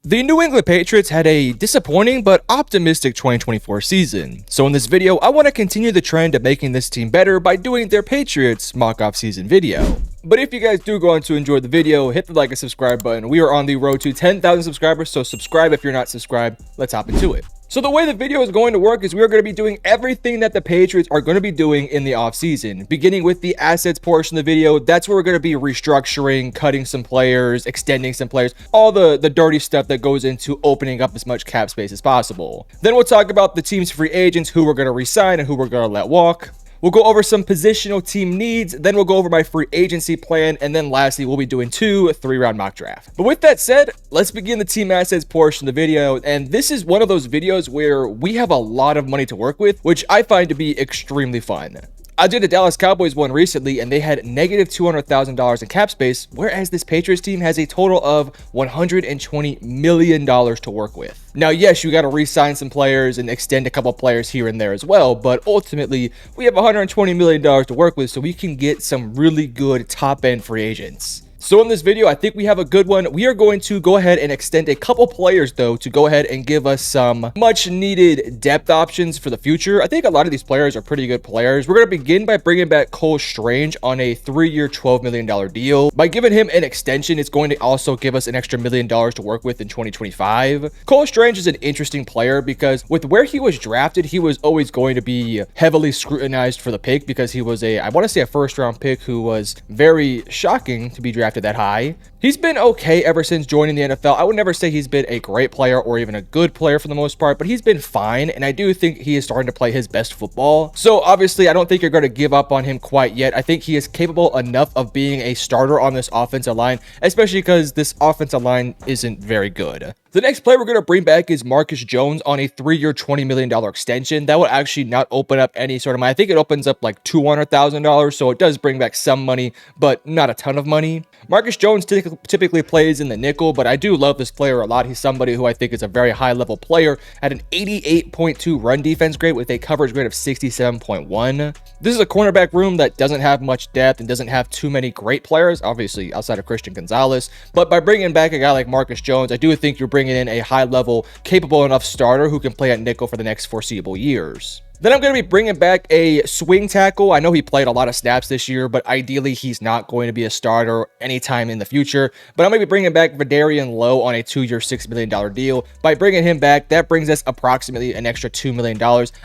The New England Patriots had a disappointing but optimistic 2024 season. So in this video, I want to continue the trend of making this team better by doing their Patriots mock off-season video. But if you guys do go on to enjoy the video, hit the like and subscribe button. We are on the road to 10,000 subscribers, so subscribe if you're not subscribed. Let's hop into it. So the way the video is going to work is we are going to be doing everything that the Patriots are going to be doing in the offseason. Beginning with the assets portion of the video, that's where we're going to be restructuring, cutting some players, extending some players, all the dirty stuff that goes into opening up as much cap space as possible. Then we'll talk about the team's free agents, who we're going to re-sign and who we're going to let walk. We'll go over some positional team needs, then we'll go over my free agency plan, and then lastly, we'll be doing 2 3-round mock draft. But with that said, let's begin the team assets portion of the video, and this is one of those videos where we have a lot of money to work with, which I find to be extremely fun. I did a Dallas Cowboys one recently, and they had negative $200,000 in cap space, whereas this Patriots team has a total of $120 million to work with. Now, yes, you got to re-sign some players and extend a couple players here and there as well, but ultimately, we have $120 million to work with, so we can get some really good top-end free agents. So in this video, I think we have a good one. We are going to go ahead and extend a couple players, though, to go ahead and give us some much needed depth options for the future. I think a lot of these players are pretty good players. We're going to begin by bringing back Cole Strange on a 3-year, $12 million deal. By giving him an extension, it's going to also give us an extra $1 million to work with in 2025. Cole Strange is an interesting player because with where he was drafted, he was always going to be heavily scrutinized for the pick because he was I want to say a first-round pick who was very shocking to be drafted that high. He's been okay ever since joining the NFL. I would never say he's been a great player or even a good player for the most part, but he's been fine, and I do think he is starting to play his best football. So obviously, I don't think you're going to give up on him quite yet. I think he is capable enough of being a starter on this offensive line, especially because this offensive line isn't very good. The next player we're going to bring back is Marcus Jones on a 3-year, $20 million extension. That will actually not open up any sort of money. I think it opens up like $200,000, so it does bring back some money, but not a ton of money. Marcus Jones typically plays in the nickel, but I do love this player a lot. He's somebody who I think is a very high-level player at an 88.2 run defense grade with a coverage grade of 67.1. This is a cornerback room that doesn't have much depth and doesn't have too many great players, obviously outside of Christian Gonzalez. But by bringing back a guy like Marcus Jones, I do think you're bringing in a high-level, capable enough starter who can play at nickel for the next foreseeable years. Then I'm going to be bringing back a swing tackle. I know he played a lot of snaps this year, but ideally he's not going to be a starter anytime in the future. But I'm going to be bringing back Vidarian Lowe on a 2-year, $6 million deal. By bringing him back, that brings us approximately an extra $2 million.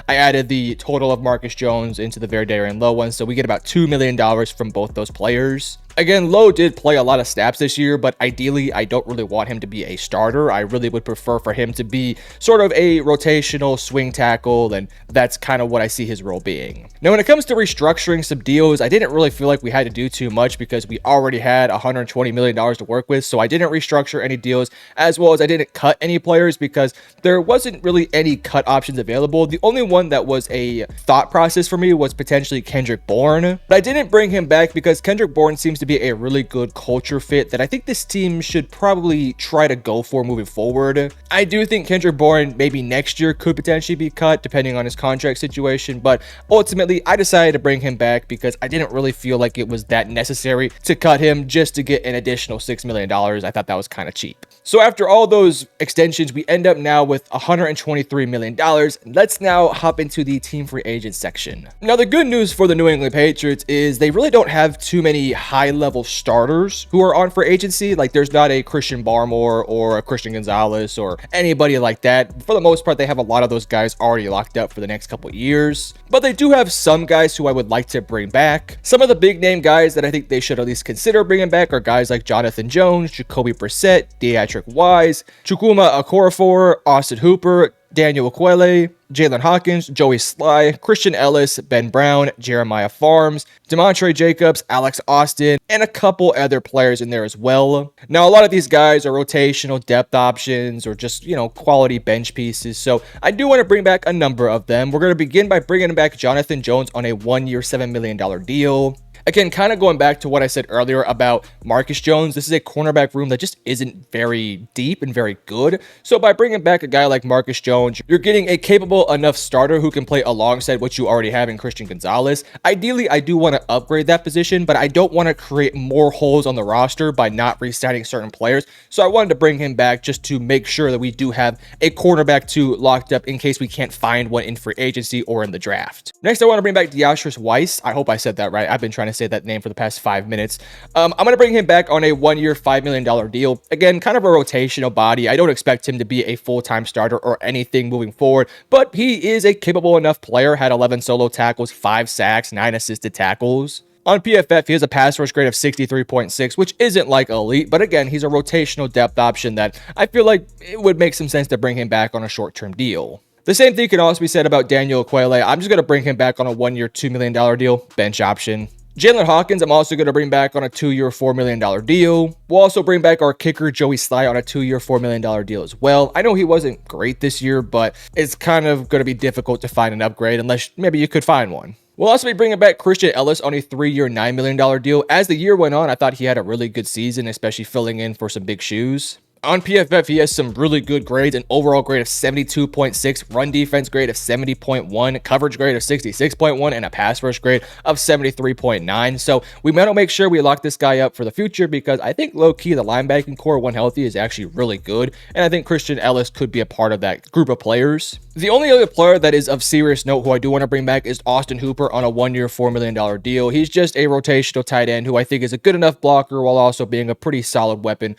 I added the total of Marcus Jones into the Vidarian Lowe one, so we get about $2 million from both those players. Again, Lowe did play a lot of snaps this year, but ideally, I don't really want him to be a starter. I really would prefer for him to be sort of a rotational swing tackle, and that's kind of what I see his role being. Now, when it comes to restructuring some deals, I didn't really feel like we had to do too much because we already had $120 million to work with, so I didn't restructure any deals, as well as I didn't cut any players because there wasn't really any cut options available. The only one that was a thought process for me was potentially Kendrick Bourne, but I didn't bring him back because Kendrick Bourne seems to be a really good culture fit that I think this team should probably try to go for moving forward. I do think Kendrick Bourne maybe next year could potentially be cut depending on his contract situation, but ultimately I decided to bring him back because I didn't really feel like it was that necessary to cut him just to get an additional $6 million. I thought that was kind of cheap. So after all those extensions, we end up now with $123 million. Let's now hop into the team free agent section. Now, the good news for the New England Patriots is they really don't have too many high-level starters who are on free agency. Like, there's not a Christian Barmore or a Christian Gonzalez or anybody like that. For the most part, they have a lot of those guys already locked up for the next couple of years. But they do have some guys who I would like to bring back. Some of the big-name guys that I think they should at least consider bringing back are guys like Jonathan Jones, Jacoby Brissett, Deatrick Wise, Chukwuma Okorafor, Austin Hooper, Daniel Okwele, Jalen Hawkins, Joey Sly, Christian Ellis, Ben Brown, Jeremiah Farms, Demontre Jacobs, Alex Austin, and a couple other players in there as well. Now, a lot of these guys are rotational depth options or just, quality bench pieces. So I do want to bring back a number of them. We're going to begin by bringing back Jonathan Jones on a 1-year, $7 million deal. Again, kind of going back to what I said earlier about Marcus Jones, this is a cornerback room that just isn't very deep and very good. So by bringing back a guy like Marcus Jones, you're getting a capable enough starter who can play alongside what you already have in Christian Gonzalez. Ideally, I do want to upgrade that position, but I don't want to create more holes on the roster by not re-signing certain players. So I wanted to bring him back just to make sure that we do have a cornerback 2 locked up in case we can't find one in free agency or in the draft. Next, I want to bring back Deatrice Weiss. I hope I said that right. I've been trying to say that name for the past 5 minutes. I'm going to bring him back on a 1-year, $5 million deal. Again, kind of a rotational body. I don't expect him to be a full-time starter or anything moving forward, but he is a capable enough player. Had 11 solo tackles, 5 sacks, 9 assisted tackles. On PFF, he has a pass rush grade of 63.6, which isn't like elite, but again, he's a rotational depth option that I feel like it would make some sense to bring him back on a short-term deal. The same thing can also be said about Daniel Okwele. I'm just going to bring him back on a 1-year, $2 million deal, bench option. Jalen Hawkins, I'm also going to bring back on a 2-year, $4 million deal. We'll also bring back our kicker, Joey Sly, on a 2-year, $4 million deal as well. I know he wasn't great this year, but it's kind of going to be difficult to find an upgrade unless maybe you could find one. We'll also be bringing back Christian Ellis on a 3-year, $9 million deal. As the year went on, I thought he had a really good season, especially filling in for some big shoes. On PFF, he has some really good grades, an overall grade of 72.6, run defense grade of 70.1, coverage grade of 66.1, and a pass rush grade of 73.9. So we want to make sure we lock this guy up for the future because I think low-key the linebacking core, when healthy, is actually really good. And I think Christian Ellis could be a part of that group of players. The only other player that is of serious note who I do want to bring back is Austin Hooper on a 1-year, $4 million deal. He's just a rotational tight end who I think is a good enough blocker while also being a pretty solid weapon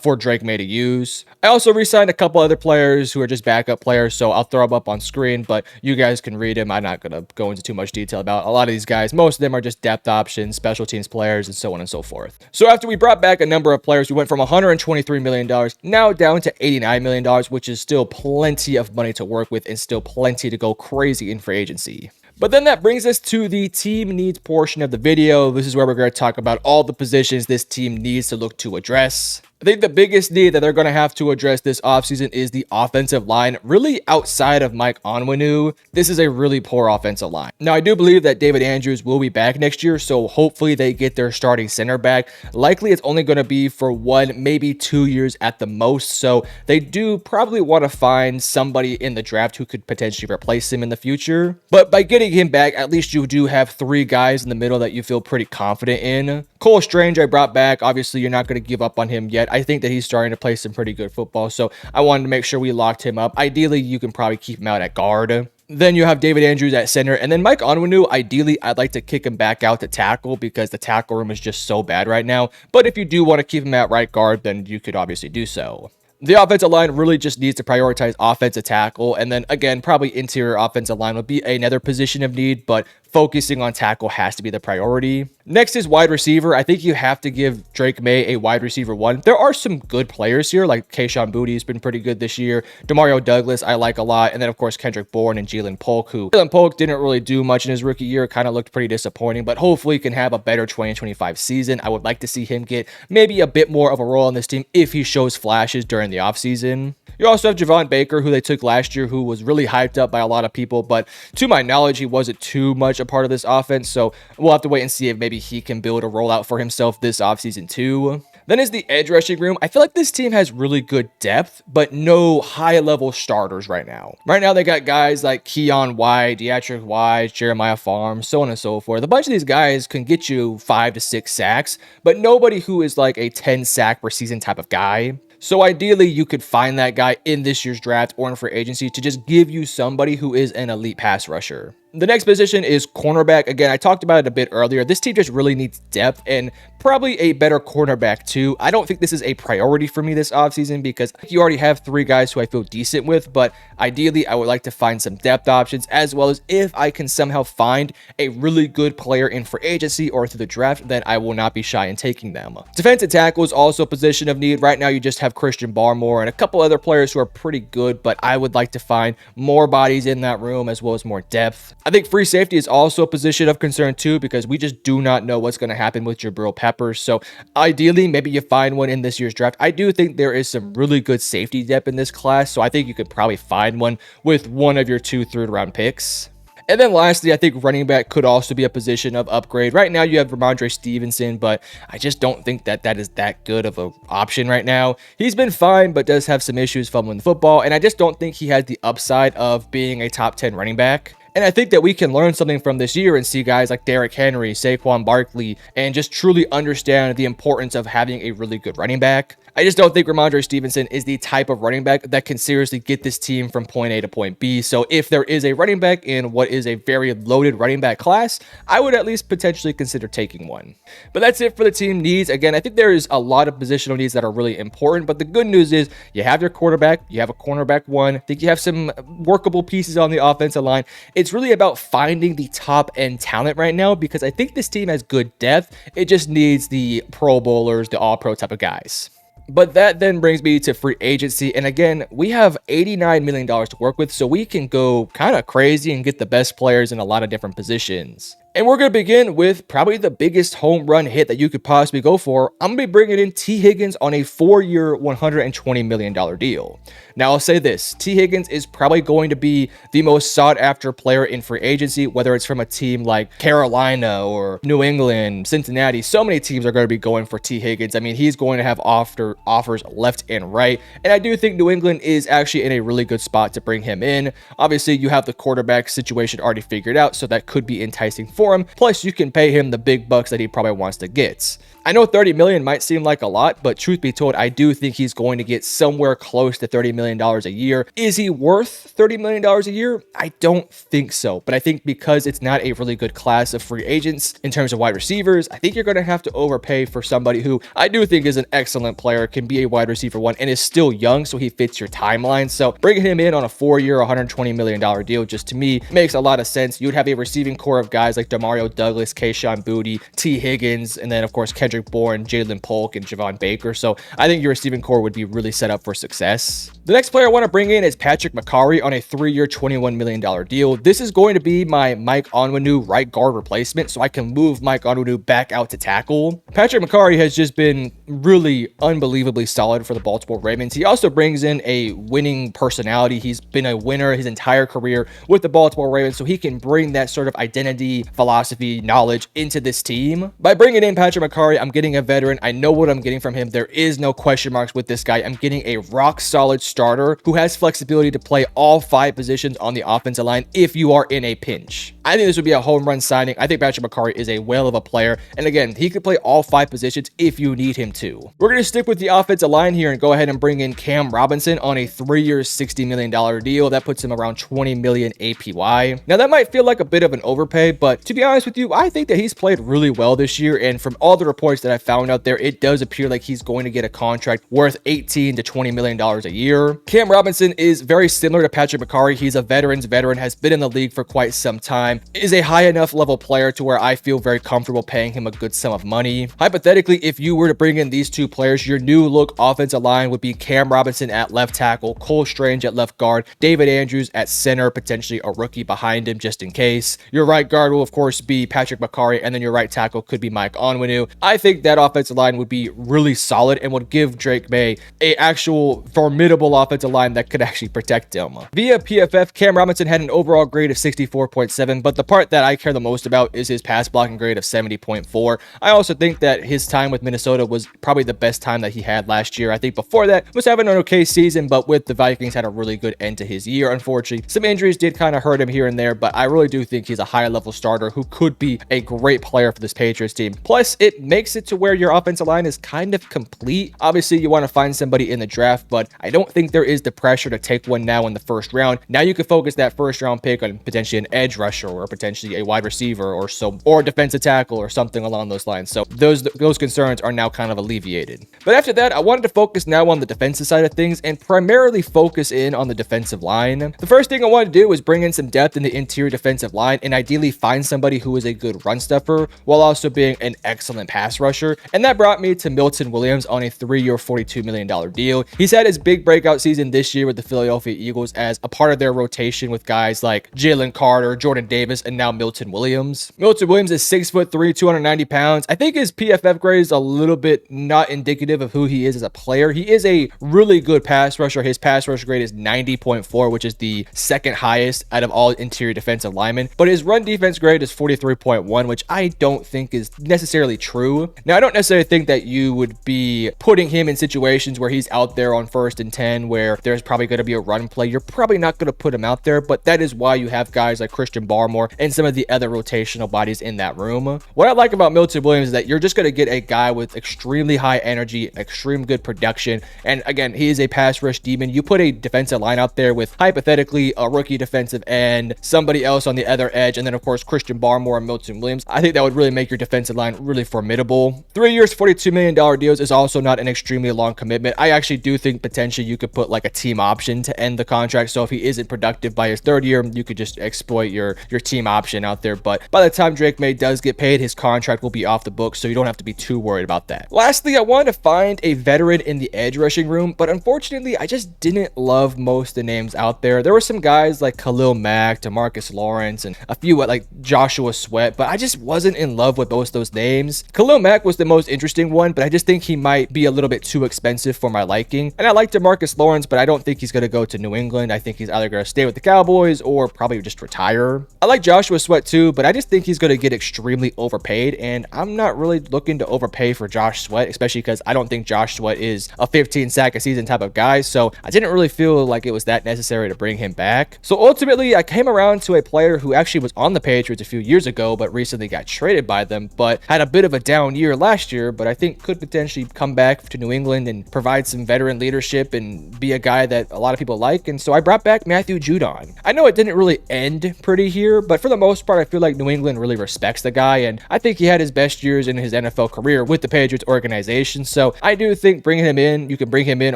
for Drake May to use. I also re-signed a couple other players who are just backup players, so I'll throw them up on screen, but you guys can read them. I'm not going to go into too much detail about a lot of these guys. Most of them are just depth options, special teams players, and so on and so forth. So after we brought back a number of players, we went from $123 million now down to $89 million, which is still plenty of money to work with and still plenty to go crazy in free agency. But then that brings us to the team needs portion of the video. This is where we're going to talk about all the positions this team needs to look to address. I think the biggest need that they're going to have to address this offseason is the offensive line. Really, outside of Mike Onwenu, this is a really poor offensive line. Now, I do believe that David Andrews will be back next year, so hopefully they get their starting center back. Likely, it's only going to be for 1, maybe 2 years at the most, so they do probably want to find somebody in the draft who could potentially replace him in the future. But by getting him back, at least you do have 3 guys in the middle that you feel pretty confident in. Cole Strange, I brought back. Obviously, you're not going to give up on him yet. I think that he's starting to play some pretty good football, so I wanted to make sure we locked him up. Ideally, you can probably keep him out at guard. Then you have David Andrews at center, and then Mike Onwenu, ideally, I'd like to kick him back out to tackle because the tackle room is just so bad right now. But if you do want to keep him at right guard, then you could obviously do so. The offensive line really just needs to prioritize offensive tackle, and then again, probably interior offensive line would be another position of need, but focusing on tackle has to be the priority. Next is wide receiver. I think you have to give Drake May a wide receiver 1. There are some good players here, like Kayshon Boutte has been pretty good this year. Demario Douglas, I like a lot. And then, of course, Kendrick Bourne and Jalen Polk, who Jalen Polk didn't really do much in his rookie year, kind of looked pretty disappointing, but hopefully can have a better 2025 season. I would like to see him get maybe a bit more of a role on this team if he shows flashes during the offseason. You also have Javon Baker, who they took last year, who was really hyped up by a lot of people, but to my knowledge, he wasn't too much a part of this offense, so we'll have to wait and see if maybe he can build a rollout for himself this offseason too. Then is the edge rushing room. I feel like this team has really good depth, but no high-level starters right now. Right now, they got guys like Keon White, Deatrice Wise, Jeremiah Farms, so on and so forth. A bunch of these guys can get you 5 to 6 sacks, but nobody who is like a 10 sack per season type of guy. So ideally, you could find that guy in this year's draft or in free agency to just give you somebody who is an elite pass rusher. The next position is cornerback. Again, I talked about it a bit earlier. This team just really needs depth and probably a better cornerback too. I don't think this is a priority for me this offseason because you already have 3 guys who I feel decent with, but ideally I would like to find some depth options, as well as if I can somehow find a really good player in free agency or through the draft, then I will not be shy in taking them. Defensive tackle is also a position of need. Right now you just have Christian Barmore and a couple other players who are pretty good, but I would like to find more bodies in that room as well as more depth. I think free safety is also a position of concern too, because we just do not know what's going to happen with Jabril Peppers. So ideally, maybe you find one in this year's draft. I do think there is some really good safety depth in this class, so I think you could probably find one with one of your 2 third-round picks. And then lastly, I think running back could also be a position of upgrade. Right now, you have Ramondre Stevenson, but I just don't think that is that good of an option right now. He's been fine, but does have some issues fumbling the football, and I just don't think he has the upside of being a top 10 running back. And I think that we can learn something from this year and see guys like Derrick Henry, Saquon Barkley, and just truly understand the importance of having a really good running back. I just don't think Ramondre Stevenson is the type of running back that can seriously get this team from point A to point B. So if there is a running back in what is a very loaded running back class, I would at least potentially consider taking one. But that's it for the team needs. Again, I think there is a lot of positional needs that are really important, but the good news is you have your quarterback, you have a cornerback one, I think you have some workable pieces on the offensive line. It's really about finding the top end talent right now because I think this team has good depth. It just needs the Pro Bowlers, the All-Pro type of guys. But that then brings me to free agency. And again, we have $89 million to work with, so we can go kind of crazy and get the best players in a lot of different positions. And we're going to begin with probably the biggest home run hit that you could possibly go for. I'm going to be bringing in T. Higgins on a 4-year, $120 million deal. Now, I'll say this. T. Higgins is probably going to be the most sought-after player in free agency, whether it's from a team like Carolina or New England, Cincinnati. So many teams are going to be going for T. Higgins. I mean, he's going to have offers left and right. And I do think New England is actually in a really good spot to bring him in. Obviously, you have the quarterback situation already figured out, so that could be enticing for him. Plus, you can pay him the big bucks that he probably wants to get. I know $30 million might seem like a lot, but truth be told, I do think he's going to get somewhere close to $30 million a year. Is he worth $30 million a year? I don't think so, but I think because it's not a really good class of free agents in terms of wide receivers, I think you're going to have to overpay for somebody who I do think is an excellent player, can be a wide receiver one, and is still young, so he fits your timeline. So bringing him in on a 4-year, $120 million deal just to me makes a lot of sense. You would have a receiving core of guys like Demario Douglas, Kayshon Boutte, T. Higgins, and then of course Kendrick Bourne, Jalen Polk, and Javon Baker. So I think your receiving core would be really set up for success. The next player I want to bring in is Patrick Mekari on a 3-year, $21 million deal. This is going to be my Mike Onwenu right guard replacement, so I can move Mike Onwenu back out to tackle. Patrick Mekari has just been really unbelievably solid for the Baltimore Ravens. He also brings in a winning personality. He's been a winner his entire career with the Baltimore Ravens, so he can bring that sort of identity, philosophy, knowledge into this team. By bringing in Patrick Mekari, I'm getting a veteran. I know what I'm getting from him. There is no question marks with this guy. I'm getting a rock solid starter who has flexibility to play all 5 positions on the offensive line if you are in a pinch. I think this would be a home run signing. I think Patrick Mekari is a whale of a player. And again, he could play all 5 positions if you need him to. We're going to stick with the offensive line here and go ahead and bring in Cam Robinson on a 3-year, $60 million deal. That puts him around $20 million APY. Now, that might feel like a bit of an overpay, but to be honest with you, I think that he's played really well this year. And from all the reports that I found out there, it does appear like he's going to get a contract worth $18 to $20 million a year. Cam Robinson is very similar to Patrick Mekari. He's a veteran's veteran, has been in the league for quite some time, is a high enough level player to where I feel very comfortable paying him a good sum of money. Hypothetically, if you were to bring in these 2 players, your new look offensive line would be Cam Robinson at left tackle, Cole Strange at left guard, David Andrews at center, potentially a rookie behind him just in case. Your right guard will of course be Patrick Mekari, and then your right tackle could be Mike Onwenu. I think that offensive line would be really solid and would give Drake May a actual formidable offensive line that could actually protect him. Via PFF, Cam Robinson had an overall grade of 64.7, but the part that I care the most about is his pass blocking grade of 70.4. I also think that his time with Minnesota was probably the best time that he had last year. I think before that was having an okay season, but with the Vikings had a really good end to his year. Unfortunately, some injuries did kind of hurt him here and there, but I really do think he's a high level starter who could be a great player for this Patriots team. Plus, it makes it to where your offensive line is kind of complete. Obviously, you want to find somebody in the draft, but I don't think there is the pressure to take one now in the first round. Now you can focus that first round pick on potentially an edge rusher or potentially a wide receiver or defensive tackle or something along those lines. So those concerns are now kind of alleviated. But after that, I wanted to focus now on the defensive side of things and primarily focus in on the defensive line. The first thing I wanted to do was bring in some depth in the interior defensive line and ideally find somebody who is a good run stuffer while also being an excellent pass rusher. And that brought me to Milton Williams on a 3-year, $42 million deal. He's had his big breakout season this year with the Philadelphia Eagles as a part of their rotation with guys like Jalen Carter, Jordan Davis, and now Milton Williams. Milton Williams is 6'3", 290 pounds. I think his PFF grade is a little bit not indicative of who he is as a player. He is a really good pass rusher. His pass rush grade is 90.4, which is the second highest out of all interior defensive linemen. But his run defense grade is 43.1, which I don't think is necessarily true. Now, I don't necessarily think that you would be putting him in situations where he's out there on 1st and 10, where there's probably going to be a run play. You're probably not going to put him out there, but that is why you have guys like Christian Barmore and some of the other rotational bodies in that room. What I like about Milton Williams is that you're just going to get a guy with extremely high energy, extreme good production. And again, he is a pass rush demon. You put a defensive line out there with hypothetically a rookie defensive end, somebody else on the other edge, and then of course Christian Barmore and Milton Williams. I think that would really make your defensive line really formidable. 3 years, $42 million deals is also not an extremely long commitment. I actually do think potentially you could put like a team option to end the contract. So if he isn't productive by his 3rd year, you could just exploit your team option out there. But by the time Drake May does get paid, his contract will be off the books, so you don't have to be too worried about that. Lastly, I wanted to find a veteran in the edge rushing room, but unfortunately, I just didn't love most of the names out there. There were some guys like Khalil Mack, DeMarcus Lawrence, and a few like Joshua Sweat, but I just wasn't in love with most of those names. Khalil Mack was the most interesting one, but I just think he might be a little bit too expensive for my liking. And I like DeMarcus Lawrence, but I don't think he's going to go to New England. I think he's either going to stay with the Cowboys or probably just retire. I like Joshua Sweat too, but I just think he's going to get extremely overpaid, and I'm not really looking to overpay for Josh Sweat, especially because I don't think Josh Sweat is a 15 sack a season type of guy, so I didn't really feel like it was that necessary to bring him back. So ultimately, I came around to a player who actually was on the Patriots a few years ago, but recently got traded by them, but had a bit of a down year last year, but I think could potentially come back to New England and provide some veteran leadership and be a guy that a lot of people like. And so I brought back Matthew Judon. I know it didn't really end pretty here, but for the most part, I feel like New England really respects the guy, and I think he had his best years in his NFL career with the Patriots organization. So I do think bringing him in, you can bring him in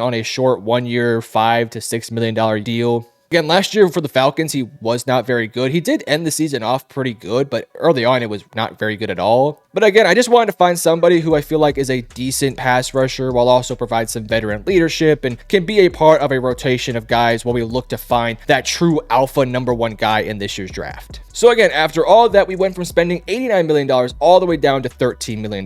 on a short 1 year, $5 to $6 million deal. Again, last year for the Falcons, he was not very good. He did end the season off pretty good, but early on, it was not very good at all. But again, I just wanted to find somebody who I feel like is a decent pass rusher while also provide some veteran leadership and can be a part of a rotation of guys while we look to find that true alpha #1 guy in this year's draft. So again, after all of that, we went from spending $89 million all the way down to $13 million.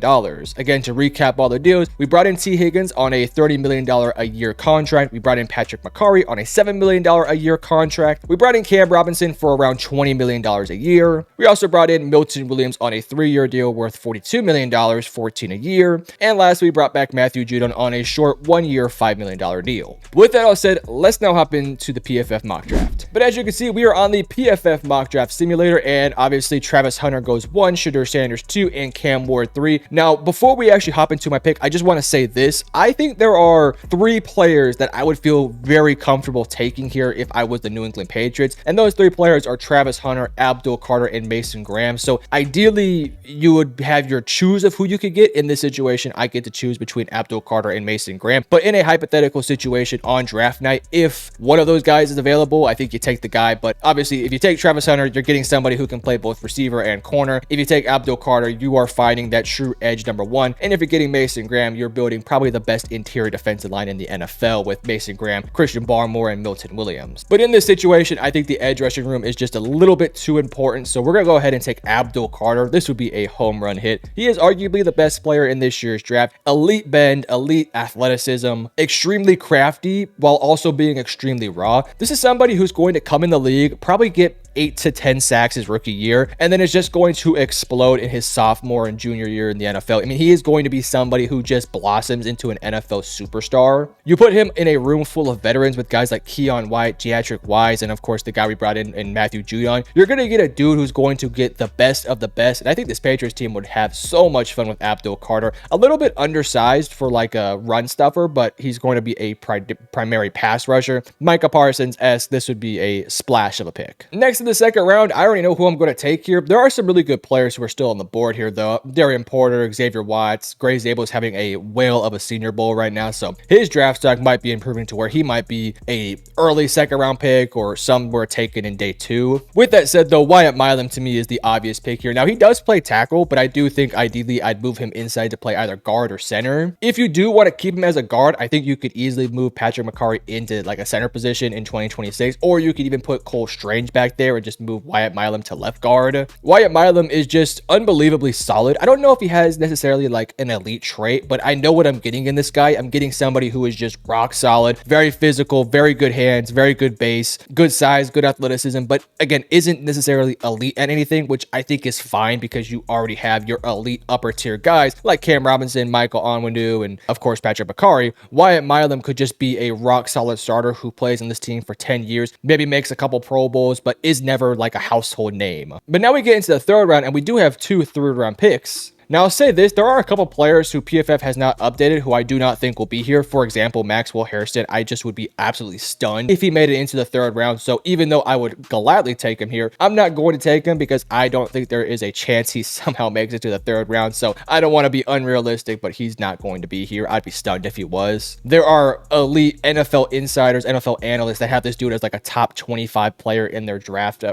Again, to recap all the deals, we brought in T. Higgins on a $30 million a year contract. We brought in Patrick McCarry on a $7 million a year contract. We brought in Cam Robinson for around $20 million a year. We also brought in Milton Williams on a 3-year deal worth $42 million, $14 a year. And last, we brought back Matthew Judon on a short 1 year, $5 million deal. With that all said, let's now hop into the PFF mock draft. But as you can see, we are on the PFF mock draft simulator, and obviously Travis Hunter goes 1, Shedeur Sanders 2, and Cam Ward 3. Now, before we actually hop into my pick, I just want to say this. I think there are 3 players that I would feel very comfortable taking here if I was the New England Patriots, and those 3 players are Travis Hunter, Abdul Carter, and Mason Graham. So ideally, you would have your choose of who you could get. In this situation, I get to choose between Abdul Carter and Mason Graham. But in a hypothetical situation on draft night, if one of those guys is available, I think you take the guy. But obviously, if you take Travis Hunter, you're getting somebody who can play both receiver and corner. If you take Abdul Carter, you are finding that true edge #1. And if you're getting Mason Graham, you're building probably the best interior defensive line in the NFL with Mason Graham, Christian Barmore, and Milton Williams. But in this situation, I think the edge rushing room is just a little bit too important. So we're going to go ahead and take Abdul Carter. This would be a home run hit. He is arguably the best player in this year's draft. Elite bend, elite athleticism, extremely crafty while also being extremely raw. This is somebody who's going to come in the league, probably get 8 to 10 sacks his rookie year, and then is just going to explode in his sophomore and junior year in the NFL. I mean, he is going to be somebody who just blossoms into an NFL superstar. You put him in a room full of veterans with guys like Keon White, Deatrick Wise, and of course the guy we brought in Matthew Judon. You're going to get a dude who's going to get the best of the best, and I think this Patriots team would have so much fun with Abdul Carter. A little bit undersized for like a run stuffer, but he's going to be a primary pass rusher. Micah Parsons, this would be a splash of a pick. Next in the second round, I already know who I'm going to take here. There are some really good players who are still on the board here, though. Darian Porter, Xavier Watts, Gray Zabel is having a whale of a Senior Bowl right now, so his draft stock might be improving to where he might be a early second round pick or somewhere taken in day 2. With that said, though, Wyatt Milam to me is the obvious pick here. Now, he does play tackle, but I do think ideally I'd move him inside to play either guard or center. If you do want to keep him as a guard, I think you could easily move Patrick McCarry into like a center position in 2026, or you could even put Cole Strange back there and just move Wyatt Milam to left guard. Wyatt Milam is just unbelievably solid. I don't know if he has necessarily like an elite trait, but I know what I'm getting in this guy. I'm getting somebody who is just rock solid, very physical, very good hands, very good base, good size, good athleticism, but again, isn't necessarily elite at anything, which I think is fine because you already have your elite upper tier guys like Cam Robinson, Michael Onwenu, and of course Patrick McCarry. Wyatt Milam could just be a rock solid starter who plays on this team for 10 years, maybe makes a couple Pro Bowls, but is never like a household name. But now we get into the third round, and we do have 2 third-round picks. Now, I'll say this, there are a couple players who PFF has not updated who I do not think will be here. For example, Maxwell Hairston, I just would be absolutely stunned if he made it into the third round. So even though I would gladly take him here, I'm not going to take him because I don't think there is a chance he somehow makes it to the third round. So I don't want to be unrealistic, but he's not going to be here. I'd be stunned if he was. There are elite NFL insiders, NFL analysts that have this dude as like a top 25 player in their draft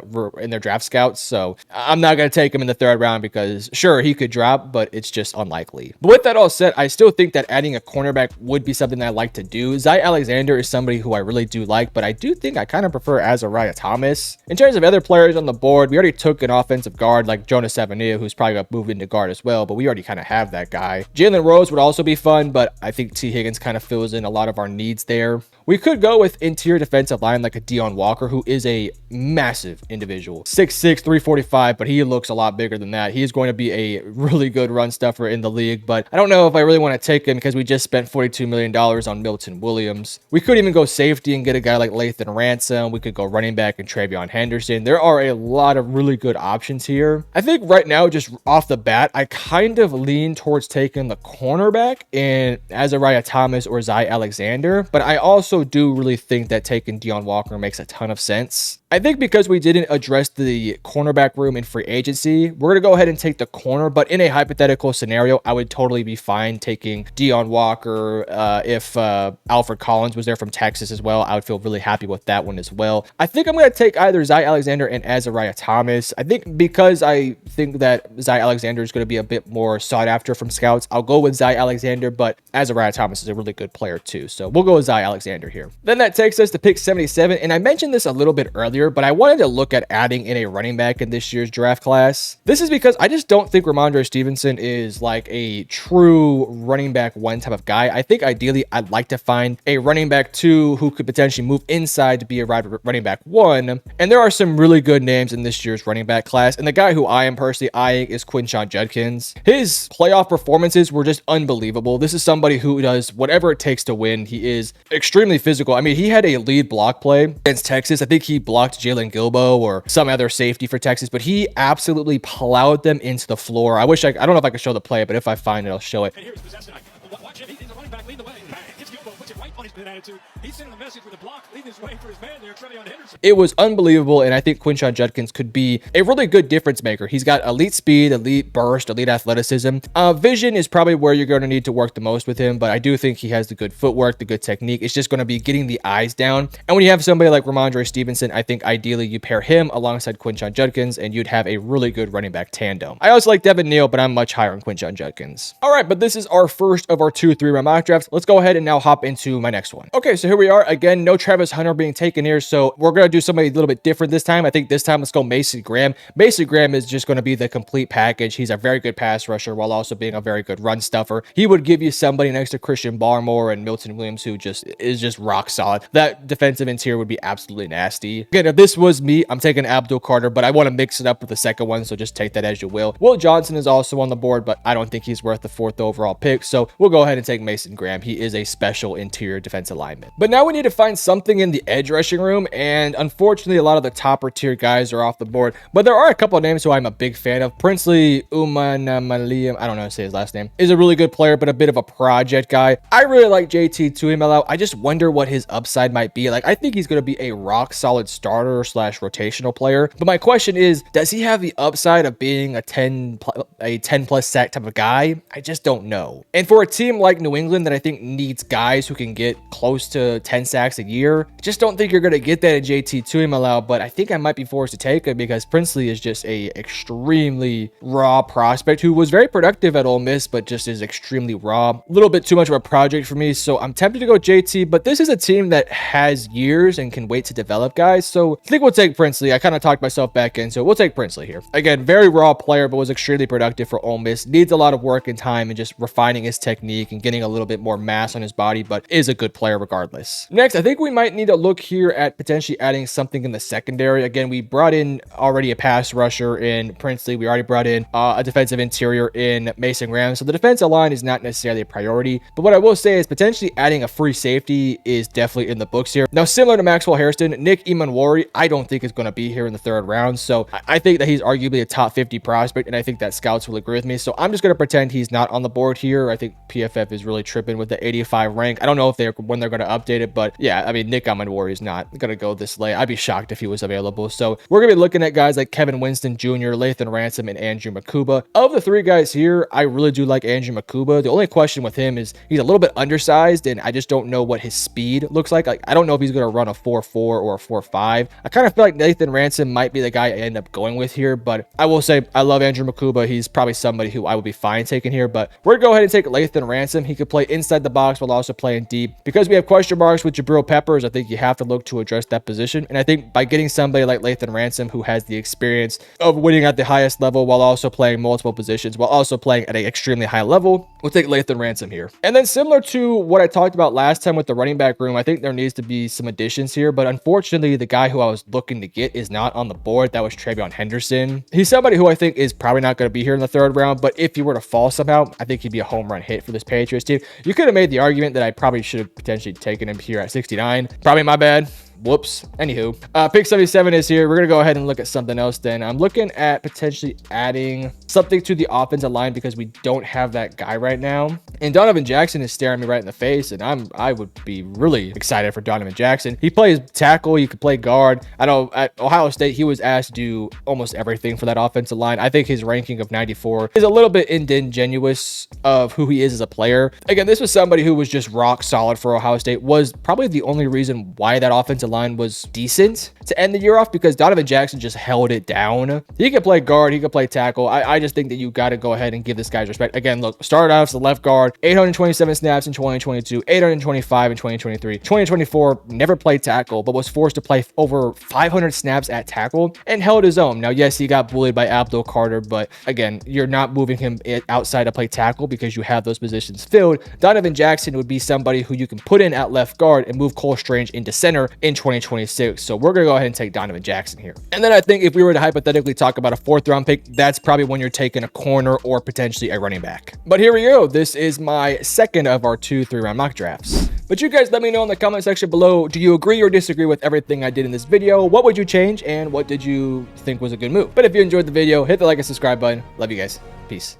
scouts. So I'm not going to take him in the third round because sure, he could drop, but it's just unlikely. But with that all said, I still think that adding a cornerback would be something that I like to do. Zy Alexander is somebody who I really do like, but I do think I kind of prefer Azariah Thomas. In terms of other players on the board, we already took an offensive guard like Jonas Savania, who's probably going to move into guard as well, but we already kind of have that guy. Jalen Rose would also be fun, but I think T. Higgins kind of fills in a lot of our needs there. We could go with interior defensive line like a Deon Walker, who is a massive individual. 6'6", 345, but he looks a lot bigger than that. He is going to be a really good run stuffer in the league, but I don't know if I really want to take him because we just spent $42 million on Milton Williams. We could even go safety and get a guy like Lathan Ransom. We could go running back and Travion Henderson. There are a lot of really good options here. I think right now, just off the bat, I kind of lean towards taking the cornerback in Azariah Thomas or Zy Alexander, but I also do really think that taking Deon Walker makes a ton of sense. I think because we didn't address the cornerback room in free agency, we're going to go ahead and take the corner, but in a hypothetical scenario, I would totally be fine taking Deon Walker. If Alfred Collins was there from Texas as well, I would feel really happy with that one as well. I think I'm going to take either Zy Alexander and Azariah Thomas. I think because I think that Zy Alexander is going to be a bit more sought after from scouts, I'll go with Zy Alexander, but Azariah Thomas is a really good player too, so we'll go with Zy Alexander here. Then that takes us to pick 77, and I mentioned this a little bit earlier, but I wanted to look at adding in a running back in this year's draft class. This is because I just don't think Ramondre Stevenson is like a true running back 1 type of guy. I think ideally I'd like to find a running back 2 who could potentially move inside to be a running back 1. And there are some really good names in this year's running back class. And the guy who I am personally eyeing is Quinshon Judkins. His playoff performances were just unbelievable. This is somebody who does whatever it takes to win. He is extremely physical. I mean, he had a lead block play against Texas. I think he blocked Jalen Gilbo or some other safety for Texas, but he absolutely plowed them into the floor. I don't know if I can show the play, but if I find it, I'll show it. And here's possession. Watch him. He's the running back leading the way. Bang. Gets Gilbo, puts it right on his mid attitude. He's sending the message with a block, leading his way for his man there, Travion Henderson. It was unbelievable, and I think Quinshon Judkins could be a really good difference maker. He's got elite speed, elite burst, elite athleticism. Vision is probably where you're going to need to work the most with him, but I do think he has the good footwork, the good technique. It's just going to be getting the eyes down. And when you have somebody like Ramondre Stevenson, I think ideally you pair him alongside Quinshon Judkins, and you'd have a really good running back tandem. I also like Devin Neal, but I'm much higher on Quinshon Judkins. All right, but this is our first of our 2 3-round mock drafts. Let's go ahead and now hop into my next one. Okay, so here we are. Again, no Travis Hunter being taken here, so we're going to do somebody a little bit different this time. I think this time let's go Mason Graham. Mason Graham is just going to be the complete package. He's a very good pass rusher while also being a very good run stuffer. He would give you somebody next to Christian Barmore and Milton Williams who is just rock solid. That defensive interior would be absolutely nasty. Again, if this was me, I'm taking Abdul Carter, but I want to mix it up with the second one, so just take that as you will. Will Johnson is also on the board, but I don't think he's worth the 4th overall pick, so we'll go ahead and take Mason Graham. He is a special interior defensive lineman. But now we need to find something in the edge rushing room, and unfortunately a lot of the topper tier guys are off the board. But there are a couple of names who I'm a big fan of. Princely Umanamaliam, I don't know how to say his last name, is a really good player, but a bit of a project guy. I really like JT Tuimalo. I just wonder what his upside might be. Like, I think he's going to be a rock solid starter slash rotational player. But my question is, does he have the upside of being a 10 plus sack type of guy? I just don't know. And for a team like New England that I think needs guys who can get close to 10 sacks a year, I just don't think you're going to get that in JT Tuimalo, but I think I might be forced to take him because Princely is just a extremely raw prospect who was very productive at Ole Miss, but just is extremely raw. A little bit too much of a project for me, so I'm tempted to go JT, but this is a team that has years and can wait to develop guys, so I think we'll take Princely. I kind of talked myself back in, so we'll take Princely here. Again, very raw player, but was extremely productive for Ole Miss. Needs a lot of work and time and just refining his technique and getting a little bit more mass on his body, but is a good player regardless. Next, I think we might need to look here at potentially adding something in the secondary. Again, we brought in already a pass rusher in Princely. We already brought in a defensive interior in Mason Graham, so the defensive line is not necessarily a priority, but what I will say is potentially adding a free safety is definitely in the books here. Now, similar to Maxwell Hairston, Nick Emanwari, I don't think is going to be here in the third round, so I think that he's arguably a top 50 prospect, and I think that scouts will agree with me, so I'm just going to pretend he's not on the board here. I think PFF is really tripping with the 85 rank. I don't know if when they're going to update it, but yeah, I mean, Nick Emanwari is not going to go this late. I'd be shocked if he was available, so we're going to be looking at guys like Kevin Winston Jr., Lathan Ransom, and Andrew Makuba. Of the three guys here, I really do like Andrew Makuba. The only question with him is he's a little bit undersized, and I just don't know what his speed looks like. I don't know if he's going to run a 4.4 or a 4.5. I kind of feel like Lathan Ransom might be the guy I end up going with here, but I will say I love Andrew Makuba. He's probably somebody who I would be fine taking here, but we're going to go ahead and take Lathan Ransom. He could play inside the box while also playing deep. Because we have question marks with Jabril Peppers, I think you have to look to address that position, and I think by getting somebody like Lathan Ransom who has the experience of winning at the highest level while also playing multiple positions, while also playing at an extremely high level, we'll take Lathan Ransom here. And then similar to what I talked about last time with the running back room, I think there needs to be some additions here, but unfortunately the guy who I was looking to get is not on the board. That was Travion Henderson. He's somebody who I think is probably not going to be here in the third round, but if he were to fall somehow, I think he'd be a home run hit for this Patriots team. You could have made the argument that I probably should have potentially taken him here at 69. Probably my bad. Whoops. Anywho, pick 77 is here. We're going to go ahead and look at something else then. I'm looking at potentially adding something to the offensive line because we don't have that guy right now. And Donovan Jackson is staring me right in the face, and I would be really excited for Donovan Jackson. He plays tackle. He could play guard. I know at Ohio State, he was asked to do almost everything for that offensive line. I think his ranking of 94 is a little bit ingenuous of who he is as a player. Again, this was somebody who was just rock solid for Ohio State, was probably the only reason why that offensive line was decent to end the year off, because Donovan Jackson just held it down. He could play guard, he could play tackle. I just think that you got to go ahead and give this guy respect. Again, look, started out as the left guard, 827 snaps in 2022, 825 in 2023. 2024, never played tackle, but was forced to play over 500 snaps at tackle and held his own. Now, yes, he got bullied by Abdul Carter, but again, you're not moving him outside to play tackle because you have those positions filled. Donovan Jackson would be somebody who you can put in at left guard and move Cole Strange into center in 2026. So we're going to go ahead and take Donovan Jackson here. And then I think if we were to hypothetically talk about a fourth round pick, that's probably when you're taking a corner or potentially a running back. But here we go. This is my second of our 2 3-round mock drafts. But you guys let me know in the comment section below, do you agree or disagree with everything I did in this video? What would you change and what did you think was a good move? But if you enjoyed the video, hit the like and subscribe button. Love you guys. Peace.